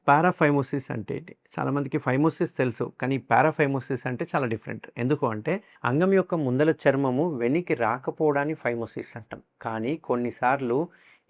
పారాఫైమోసిస్ అంటే ఏంటి? చాలామందికి ఫైమోసిస్ తెలుసు. కానీ పారాఫైమోసిస్ అంటే చాలా డిఫరెంట్. ఎందుకు అంటే అంగం యొక్క ముందల చర్మము వెనక్కి రాకపోవడాన్ని ఫైమోసిస్ అంటాం. కానీ కొన్నిసార్లు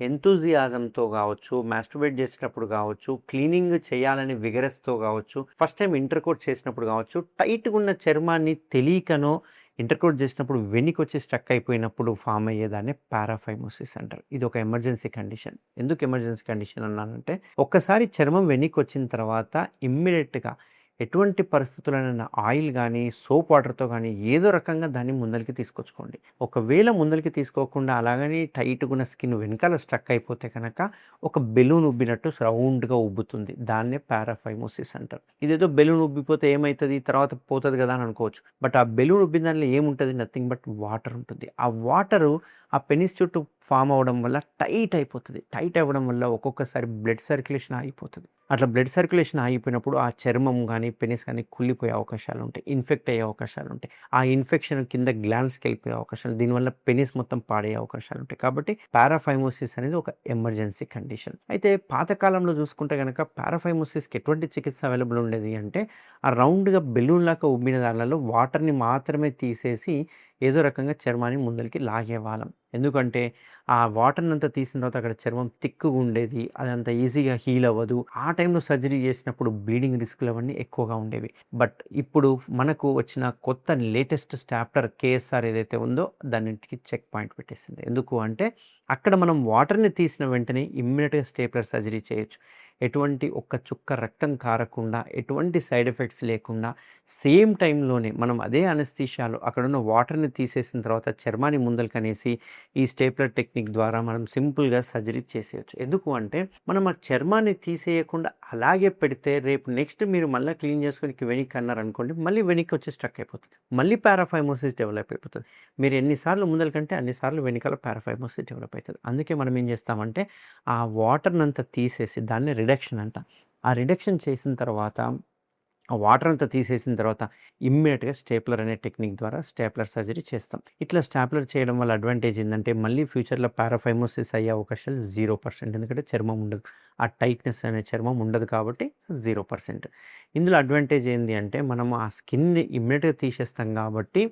ఎంతూజియాజంతో గావచ్చు, మాస్టర్బేట్ చేసేటప్పుడు గావచ్చు, క్లీనింగ్ చేయాలని విగరస్‌తో గావచ్చు, ఫస్ట్ టైమ్ ఇంటర్‌కోర్స్ చేసినప్పుడు గావచ్చు, టైట్‌గున్న చర్మాన్ని తెలియకనో ఇంటర్‌కోర్స్ చేసినప్పుడు వెనకొచ్చి స్ట్రక్ అయిపోయినప్పుడు ఫార్మ్ అయ్యేదాన్నే పారాఫైమోసిస్ అంటారు. ఇది ఒక ఎమర్జెన్సీ కండిషన్. ఎందుకు ఎమర్జెన్సీ కండిషన్ అన్నానంటే ఒక్కసారి చర్మం వెనక్కొచ్చిన తర్వాత ఇమ్మీడియేట్‌గా ఎటువంటి పరిస్థితుల్లోనైనా ఆయిల్ గానీ, సోప్ వాటర్‌తో గానీ ఏదో రకంగా దాన్ని ముందలకి తీసుకొచ్చుకోండి. ఒకవేళ ముందలకి తీసుకోకుండా అలాగని టైట్‌గున్న స్కిన్ వెనకాల స్ట్రక్ అయిపోతే కనుక ఒక బెలూన్ ఉబ్బినట్టు రౌండ్‌గా ఉబ్బుతుంది. దాన్నే పారాఫైమోసిస్ అంటారు. ఇదేదో బెలూన్ ఉబ్బిపోతే ఏమైతది? తర్వాత పోతది గదా! అని అనుకోవచ్చు. బట్ ఆ బెలూన్ ఉబ్బిన దాంట్లో ఏముంటది? నథింగ్ బట్ వాటర్ ఉంటుంది. ఆ వాటరు ఆ పెనిస్ చుట్టూ ఫార్మ్ అవ్వడం వల్ల టైట్ అయిపోతది. టైట్ అవ్వడం వల్ల ఒక్కొక్కసారి బ్లడ్ సర్క్యులేషన్ ఆగిపోతది. అట్లా బ్లడ్ సర్క్యులేషన్ ఆగిపోయినప్పుడు ఆ చర్మం గానీ, పెనిస్ గానీ కుళ్ళిపోయే అవకాశాలుంటాయి. ఇన్ఫెక్ట్ అయ్యే అవకాశాలుంటాయి. ఆ ఇన్ఫెక్షన్ కింద గ్లాండ్స్‌కెళ్ళిపోయే అవకాశాలు, దీనివల్ల పెనిస్ మొత్తం పాడయ్యే అవకాశాలుంటాయి. కాబట్టి పారాఫైమోసిస్ అనేది ఒక ఎమర్జెన్సీ కండిషన్. అయితే పాతకాలంలో చూసుకుంటే గనక పారాఫైమోసిస్‌కి ఎటువంటి చికిత్స అవైలబుల్ ఉండేది అంటే, ఆ రౌండ్‌గా బెలూన్ లాగా ఉబ్బిన దాన్లలో వాటర్‌ని మాత్రమే తీసేసి ఏదో రకంగా చర్మాన్ని ముందలకి లాగేవాళ్ళం. ఎందుకంటే ఆ వాటర్‌నంతా తీసిన తర్వాత అక్కడ చర్మం థిక్‌గుండేది. అదంత ఈజీగా హీల్ అవ్వదు. ఆ టైంలో సర్జరీ చేసినప్పుడు బ్లీడింగ్ రిస్క్‌లు అవన్నీ ఎక్కువగా ఉండేవి. బట్ ఇప్పుడు మనకు వచ్చిన కొత్త లేటెస్ట్ స్టాప్లర్ కేఎస్ఆర్ ఏదైతే ఉందో దాన్నిటికి చెక్ పాయింట్ పెట్టేసింది. ఎందుకు అంటే అక్కడ మనం వాటర్‌ని తీసిన వెంటనే ఇమ్మీడియేట్‌గా స్టేప్లర్ సర్జరీ చేయొచ్చు. ఎటువంటి ఒక్క చుక్క రక్తం కారకుండా, ఎటువంటి సైడ్ ఎఫెక్ట్స్ లేకుండా సేమ్ టైంలోనే మనం అదే అనస్థీషియాలో అక్కడున్న వాటర్‌ని తీసేసిన తర్వాత చర్మాన్ని ముందలకనేసి ఈ స్టేప్లర్ టెక్నిక్ ద్వారా మనం సింపుల్‌గా సర్జరీ చేసేయొచ్చు. ఎందుకు అంటే మనం ఆ చర్మాన్ని తీసేయకుండా అలాగే పెడితే రేపు నెక్స్ట్ మీరు మళ్ళా క్లీన్ చేసుకొని వెనక్కి అన్నారనుకోండి, మళ్ళీ వెనక్కి వచ్చి స్ట్రక్ అయిపోతది. మళ్ళీ పారాఫైమోసిస్ డెవలప్ అయిపోతది. మీరు ఎన్ని సార్లు ముందలకంటే అన్ని సార్లు వెనకాల పారాఫైమోసిస్ డెవలప్ అయితది. అందుకే మనం ఏం చేస్తామంటే ఆ వాటర్‌నంతా తీసేసి దాన్ని రిడక్షన్ అంటాం. ఆ రిడక్షన్ చేసిన తర్వాత ఆ వాటర్ అంతా తీసేసిన తర్వాత ఇమ్మీడియేట్‌గా స్టేప్లర్ అనే టెక్నిక్ ద్వారా స్టేప్లర్ సర్జరీ చేస్తాం. ఇట్లా స్టాప్లర్ చేయడం వల్ల అడ్వాంటేజ్ ఏందంటే మళ్ళీ ఫ్యూచర్‌లో పారాఫైమోసిస్ అయ్యే అవకాశాలు 0%. ఎందుకంటే చర్మం ఉండదు. ఆ టైట్‌నెస్ అనే చర్మం ఉండదు కాబట్టి 0%. ఇందులో అడ్వాంటేజ్ ఏంది అంటే మనం ఆ స్కిన్‌ని ఇమ్మీడియేట్‌గా తీసేస్తాం కాబట్టి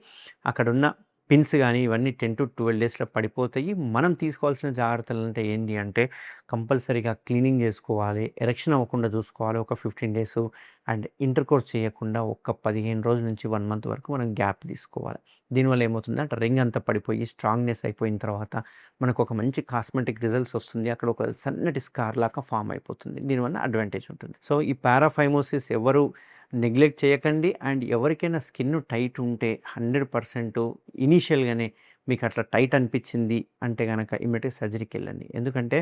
అక్కడున్న పిన్స్ గాని ఇవన్నీ 10-12 డేస్‌లో పడిపోతాయి. మనం తీసుకోవాల్సిన జాగ్రత్తలంటే ఏంది అంటే కంపల్సరీగా క్లీనింగ్ చేసుకోవాలి. ఎరెక్షన్ అవ్వకుండా చూసుకోవాలి ఒక 15 డేసు. అండ్ ఇంటర్‌కోర్స్ చేయకుండా ఒక 15 రోజుల నుంచి 1 మంత్ వరకు మనం గ్యాప్ తీసుకోవాలి. దీనివల్ల ఏమవుతుందంటే రింగ్ అంతా పడిపోయి స్ట్రాంగ్‌నెస్ అయిపోయిన తర్వాత మనకు ఒక మంచి కాస్మెటిక్ రిజల్ట్స్ వస్తుంది. అక్కడ ఒక సన్నటి స్కార్ లాగా ఫార్మ్ అయిపోతుంది. దీనివల్ల అడ్వాంటేజ్ ఉంటుంది. సో, ఈ పారాఫైమోసిస్ ఎవరు నెగ్లెక్ట్ చేయకండి. అండ్ ఎవరికైనా స్కిన్ టైట్ ఉంటే 100% ఇనీషియల్‌గానే మీకు అట్లా టైట్ అనిపించింది అంటే గనక ఇమ్మీడియేట్‌గా సర్జరీకెళ్ళండి. ఎందుకంటే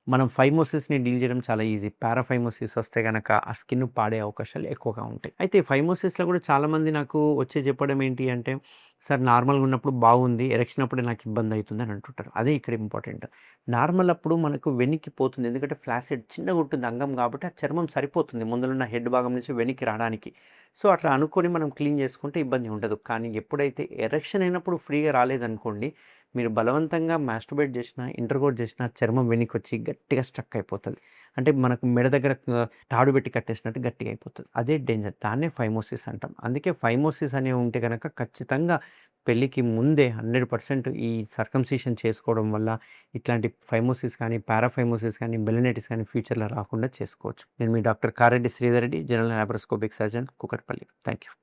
మనం ఫైమోసిస్‌ని డీల్ చేయడం చాలా ఈజీ. పారాఫైమోసిస్ వస్తే గనక ఆ స్కిన్ పాడే అవకాశాలు ఎక్కువగా ఉంటాయి. అయితే ఫైమోసిస్‌లో కూడా చాలామంది నాకు వచ్చి చెప్పడం ఏంటి అంటే, "సార్ నార్మల్‌గా ఉన్నప్పుడు బాగుంది. ఎరెక్షన్ అప్పుడే నాకు ఇబ్బంది అయితుంది" అని అంటుంటారు. అదే ఇక్కడ ఇంపార్టెంట్. నార్మల్ అప్పుడు మనకు వెనక్కి పోతుంది. ఎందుకంటే ఫ్లాసిడ్ చిన్నగా ఉంటుంది అంగం కాబట్టి ఆ చర్మం సరిపోతుంది ముందలున్న హెడ్ భాగం నుంచి వెనక్కి రావడానికి. సో, అట్లా అనుకోని మనం క్లీన్ చేసుకుంటే ఇబ్బంది ఉండదు. కానీ ఎప్పుడైతే ఎరెక్షన్ అయినప్పుడు ఫ్రీగా రాలేదనుకోండి, మీరు బలవంతంగా మాస్టర్బేట్ చేసినా, ఇంటర్‌కోర్స్ చేసినా చర్మం వెనక్కొచ్చి గట్టిగా స్ట్రక్ అయిపోతది. అంటే మనకు మెడ దగ్గర తాడు పెట్టి కట్టేసినట్టు గట్టిగా అయిపోతది. అదే డేంజర్. దాన్నే ఫైమోసిస్ అంటాం. అందుకే ఫైమోసిస్ అనేవి ఉంటే గనక ఖచ్చితంగా పెళ్ళికి ముందే 100% ఈ సర్కంసిషన్ చేసుకోవడం వల్ల ఇట్లాంటి ఫైమోసిస్ కానీ, పారాఫైమోసిస్ కానీ, మెలనైటిస్ కానీ ఫ్యూచర్‌లో రాకుండా చేసుకోవచ్చు. నేను మీ doctor Kareddy Sridhar Reddy, general laparoscopic surgeon, Kukatpally. Thank you.